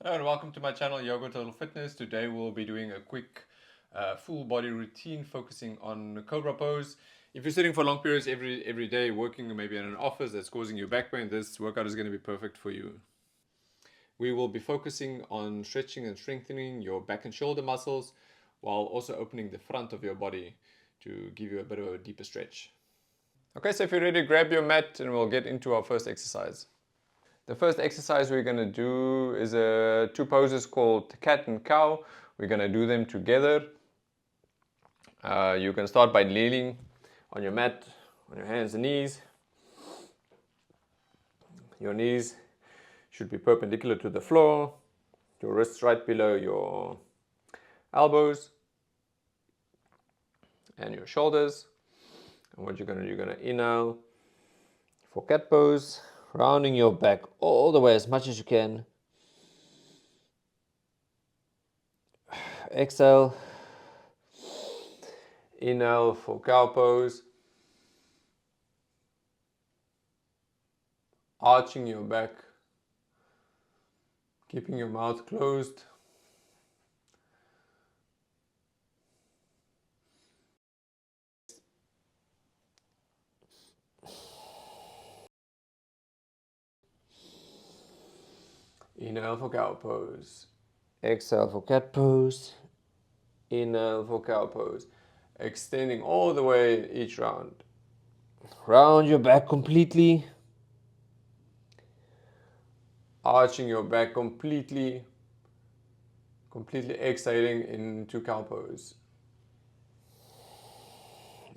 Hello and welcome to my channel Yoga Total Fitness. Today we'll be doing a quick full body routine focusing on Cobra Pose. If you're sitting for long periods every day working maybe in an office that's causing you back pain, this workout is going to be perfect for you. We will be focusing on stretching and strengthening your back and shoulder muscles while also opening the front of your body to give you a bit of a deeper stretch. Okay, so if you're ready, grab your mat and we'll get into our first exercise. The first exercise we're going to do is two poses called cat and cow. We're going to do them together. You can start by kneeling on your mat, on your hands and knees. Your knees should be perpendicular to the floor. Your wrists right below your elbows and your shoulders. And what you're going to do, you're going to inhale for cat pose, rounding your back all the way as much as you can. Exhale. Inhale for cow pose. Arching your back. Keeping your mouth closed. Inhale for cow pose. Exhale for cat pose. Inhale for cow pose. Extending all the way each round. Round your back completely. Arching your back completely. Completely exhaling into cow pose.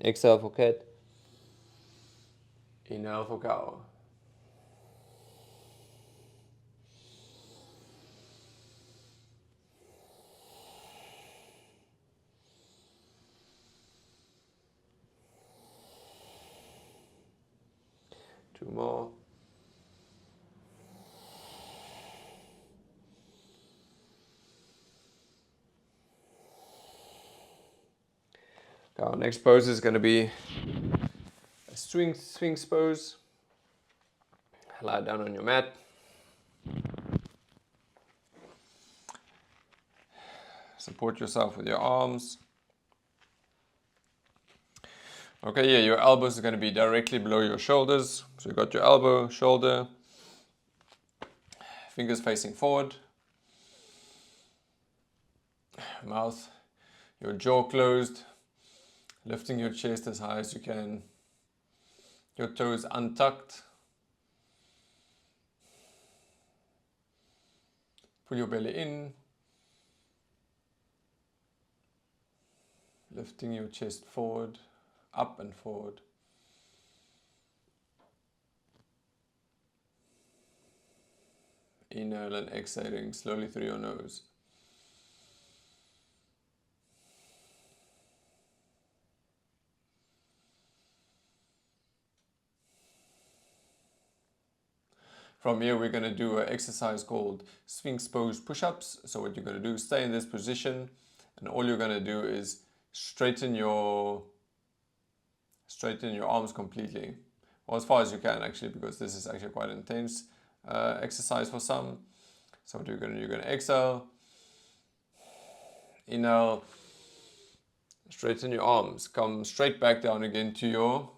Exhale for cat. Inhale for cow. Two more. Our next pose is going to be a swings pose. Lie down on your mat. Support yourself with your arms. Okay, yeah, your elbows are going to be directly below your shoulders. So you've got your elbow, shoulder, fingers facing forward. Mouth, your jaw closed. Lifting your chest as high as you can. Your toes untucked. Pull your belly in. Lifting your chest forward, up and forward. Inhale and exhaling slowly through your nose. From here, we're going to do an exercise called Sphinx Pose push-ups. So what you're going to do is stay in this position, and all you're going to do is straighten your arms completely, or as far as you can actually, because this is actually quite intense exercise for some. So what you're going to do, you're going to exhale, inhale, straighten your arms, come straight back down again to your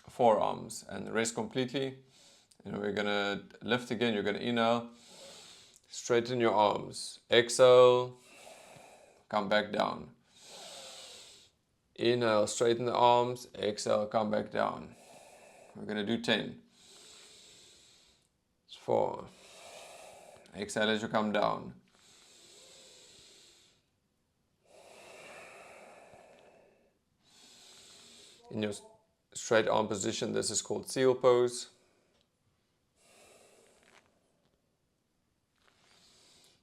forearms and rest completely. And we're going to lift again. You're going to inhale, straighten your arms, exhale, come back down. Inhale, straighten the arms, exhale, come back down. We're going to do 10. 4. Exhale as you come down. In your straight arm position, this is called seal pose.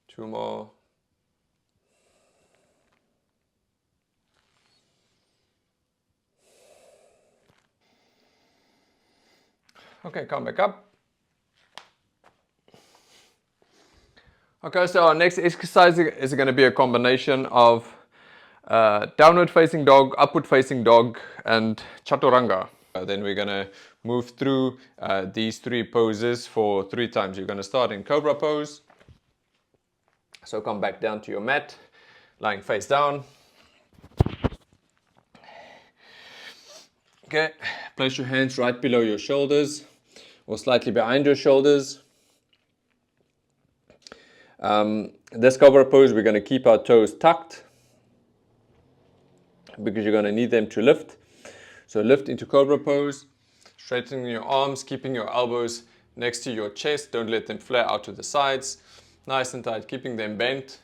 Two more. Okay, come back up. Okay, so our next exercise is going to be a combination of downward facing dog, upward facing dog, and chaturanga. Then we're going to move through these three poses for 3 times. You're going to start in Cobra Pose. So come back down to your mat, lying face down. Okay, place your hands right below your shoulders or slightly behind your shoulders. This Cobra Pose, we're going to keep our toes tucked because you're going to need them to lift. So lift into Cobra Pose, straightening your arms, keeping your elbows next to your chest. Don't let them flare out to the sides. Nice and tight, keeping them bent.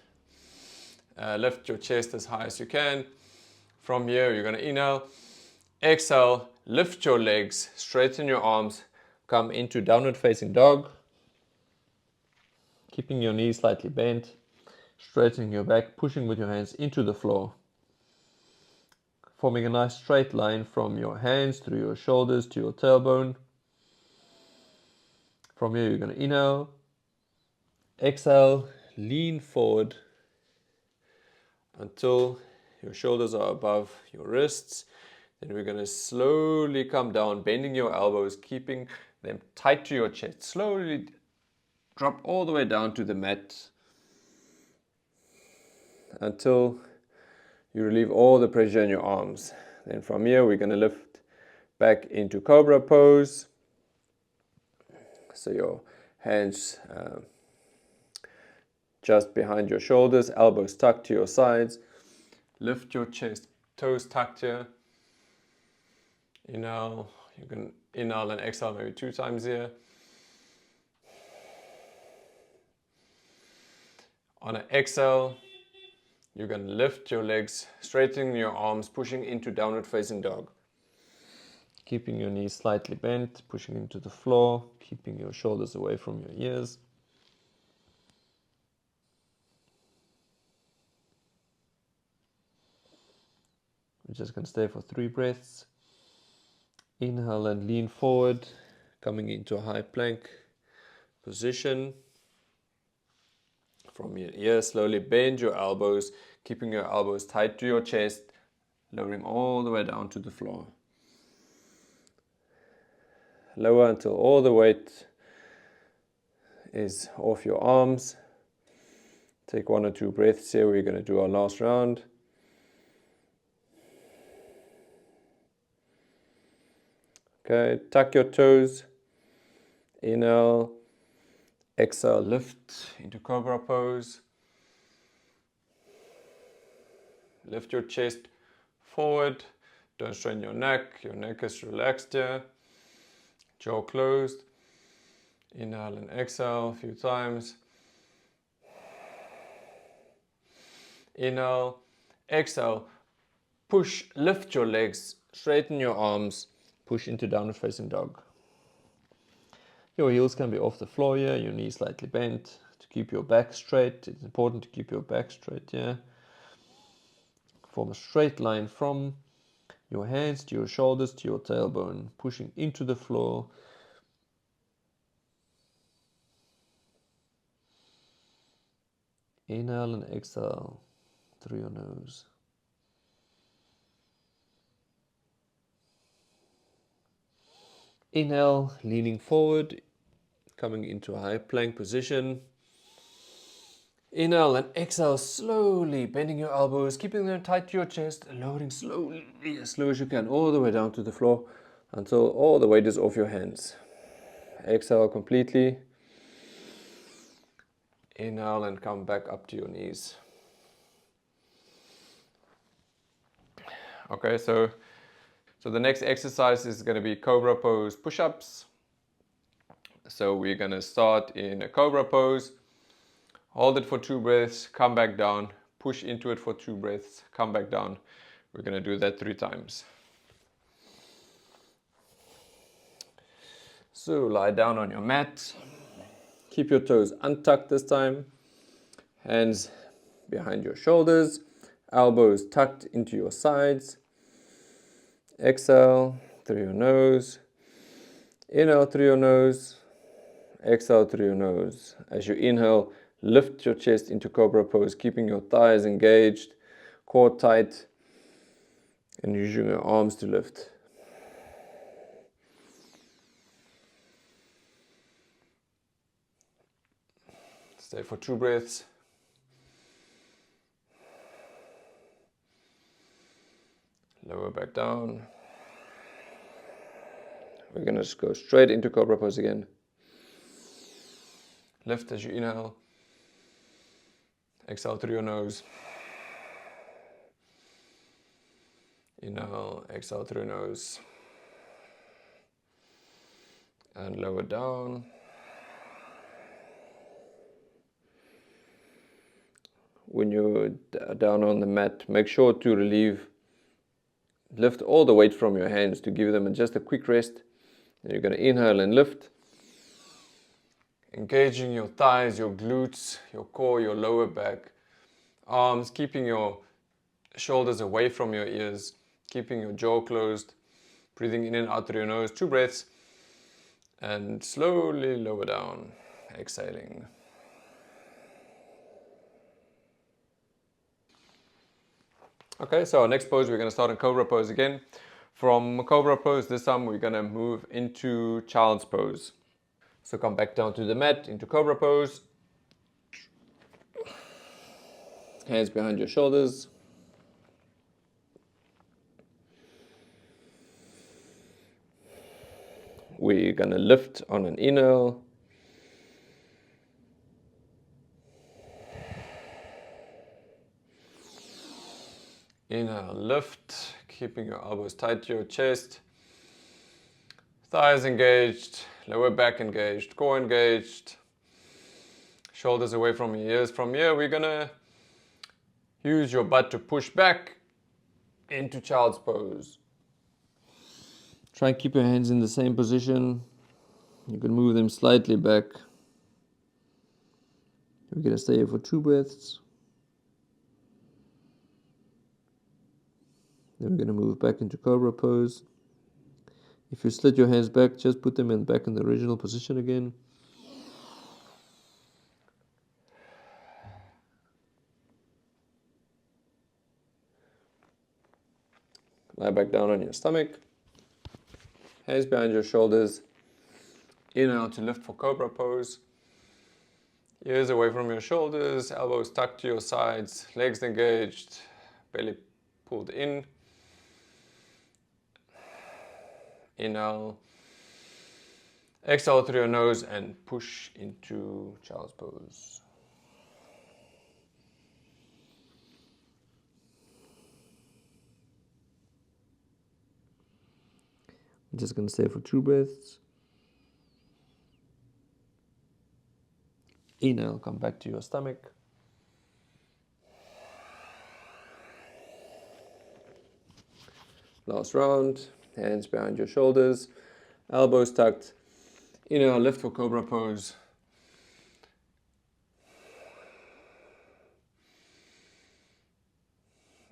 Lift your chest as high as you can. From here, you're going to inhale, exhale, lift your legs, straighten your arms, come into downward facing dog. Keeping your knees slightly bent, straightening your back, pushing with your hands into the floor. Forming a nice straight line from your hands through your shoulders to your tailbone. From here, you're going to inhale, exhale, lean forward until your shoulders are above your wrists. Then we're going to slowly come down, bending your elbows, keeping them tight to your chest. Slowly drop all the way down to the mat until you relieve all the pressure in your arms. Then from here, we're going to lift back into Cobra Pose. So your hands just behind your shoulders, elbows tucked to your sides. Lift your chest, toes tucked here. Inhale, you can inhale and exhale maybe 2 times here. On an exhale, you're going to lift your legs, straightening your arms, pushing into downward facing dog. Keeping your knees slightly bent, pushing into the floor, keeping your shoulders away from your ears. We're just going to stay for 3 breaths. Inhale and lean forward, coming into a high plank position. From your ear, slowly bend your elbows, keeping your elbows tight to your chest, lowering all the way down to the floor. Lower until all the weight is off your arms. Take 1 or 2 breaths here. We're going to do our last round. Okay, tuck your toes. Inhale. Exhale, lift into Cobra Pose. Lift your chest forward. Don't strain your neck. Your neck is relaxed here. Jaw closed. Inhale and exhale a few times. Inhale, exhale. Push, lift your legs, straighten your arms, push into downward facing dog. Your heels can be off the floor here, your knees slightly bent to keep your back straight. It's important to keep your back straight here. Form a straight line from your hands to your shoulders to your tailbone, pushing into the floor. Inhale and exhale through your nose. Inhale, leaning forward, coming into a high plank position. Inhale and exhale slowly, bending your elbows, keeping them tight to your chest, lowering slowly, as slow as you can, all the way down to the floor until all the weight is off your hands. Exhale completely. Inhale and come back up to your knees. Okay, so the next exercise is going to be Cobra Pose push-ups. So we're going to start in a Cobra Pose. Hold it for 2 breaths, come back down, push into it for 2 breaths, come back down. We're going to do that 3 times. So lie down on your mat. Keep your toes untucked this time. Hands behind your shoulders, elbows tucked into your sides. Exhale through your nose. Inhale through your nose. Exhale through your nose. As you inhale, lift your chest into Cobra Pose, keeping your thighs engaged, core tight, and using your arms to lift. Stay for 2 breaths. Lower back down. We're going to go straight into Cobra Pose again. Lift as you inhale. Exhale through your nose. Inhale, exhale through your nose. And lower down. When you're down on the mat, make sure to lift all the weight from your hands to give them just a quick rest. Then you're going to inhale and lift. Engaging your thighs, your glutes, your core, your lower back, arms, keeping your shoulders away from your ears, keeping your jaw closed, breathing in and out through your nose, 2 breaths, and slowly lower down, exhaling. Okay, so our next pose, we're going to start in Cobra Pose again. From Cobra Pose, this time we're going to move into Child's Pose. So come back down to the mat, into Cobra Pose. Hands behind your shoulders. We're going to lift on an inhale. Inhale, lift, keeping your elbows tight to your chest. Thighs engaged, lower back engaged, core engaged. Shoulders away from your ears. From here, we're going to use your butt to push back into Child's Pose. Try and keep your hands in the same position. You can move them slightly back. We're going to stay here for 2 breaths. Then we're going to move back into Cobra Pose. If you slid your hands back, just put them back in the original position again. Lie back down on your stomach. Hands behind your shoulders. Inhale to lift for Cobra Pose. Ears away from your shoulders, elbows tucked to your sides, legs engaged, belly pulled in. Inhale. Exhale through your nose and push into Child's Pose. I'm just going to stay for 2 breaths. Inhale, come back to your stomach. Last round. Hands behind your shoulders, elbows tucked. Inhale, lift for Cobra Pose.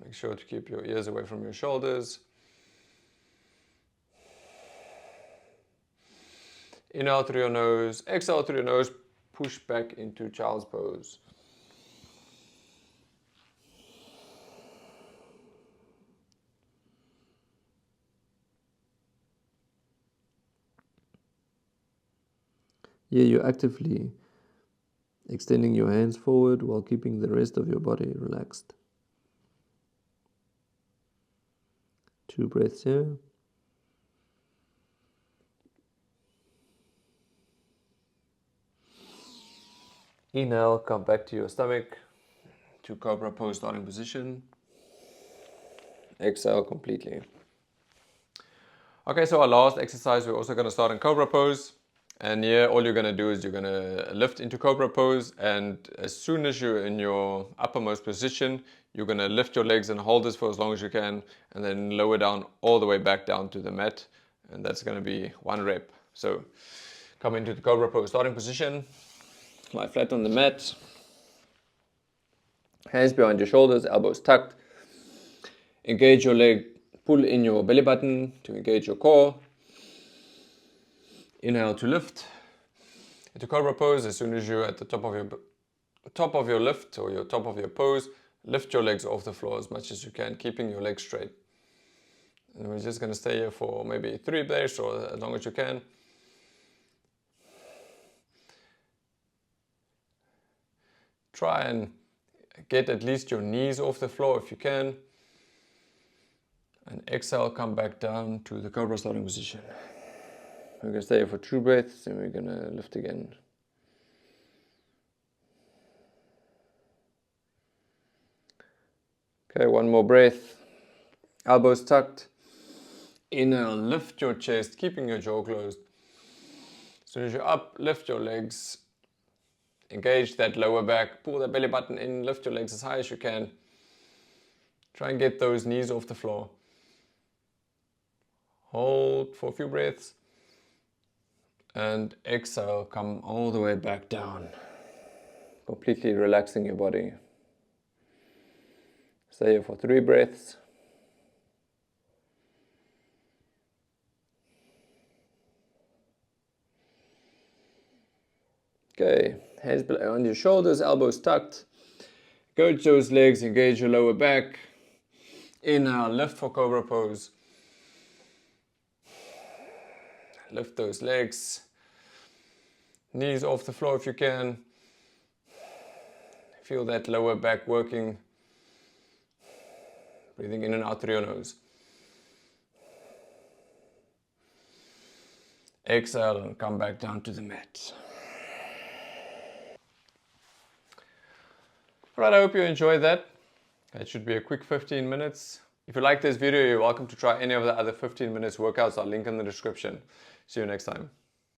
Make sure to keep your ears away from your shoulders. Inhale through your nose, exhale through your nose, push back into Child's Pose. Here you're actively extending your hands forward while keeping the rest of your body relaxed. 2 breaths here. Inhale, come back to your stomach, to Cobra Pose starting position. Exhale completely. Okay, so our last exercise, we're also going to start in Cobra Pose. And here, all you're going to do is you're going to lift into Cobra Pose. And as soon as you're in your uppermost position, you're going to lift your legs and hold this for as long as you can. And then lower down all the way back down to the mat. And that's going to be 1 rep. So come into the Cobra Pose starting position. Lie flat on the mat. Hands behind your shoulders, elbows tucked. Engage your leg, pull in your belly button to engage your core. Inhale to lift into Cobra Pose. As soon as you're at the top of your lift or your top of your pose, lift your legs off the floor as much as you can, keeping your legs straight. And we're just going to stay here for maybe 3 breaths or as long as you can. Try and get at least your knees off the floor if you can. And exhale, come back down to the Cobra starting position. We're going to stay here for 2 breaths, and we're going to lift again. Okay, 1 more breath. Elbows tucked. Inhale, lift your chest, keeping your jaw closed. As soon as you're up, lift your legs. Engage that lower back. Pull that belly button in. Lift your legs as high as you can. Try and get those knees off the floor. Hold for a few breaths. And exhale, come all the way back down. Completely relaxing your body. Stay here for 3 breaths. Okay, hands on your shoulders, elbows tucked. Coach those legs, engage your lower back. Inhale, lift for Cobra Pose. Lift those legs. Knees off the floor if you can. Feel that lower back working. Breathing in and out through your nose. Exhale and come back down to the mat. Alright, I hope you enjoyed that. It should be a quick 15 minutes. If you like this video, you're welcome to try any of the other 15 minutes workouts. I'll link in the description. See you next time.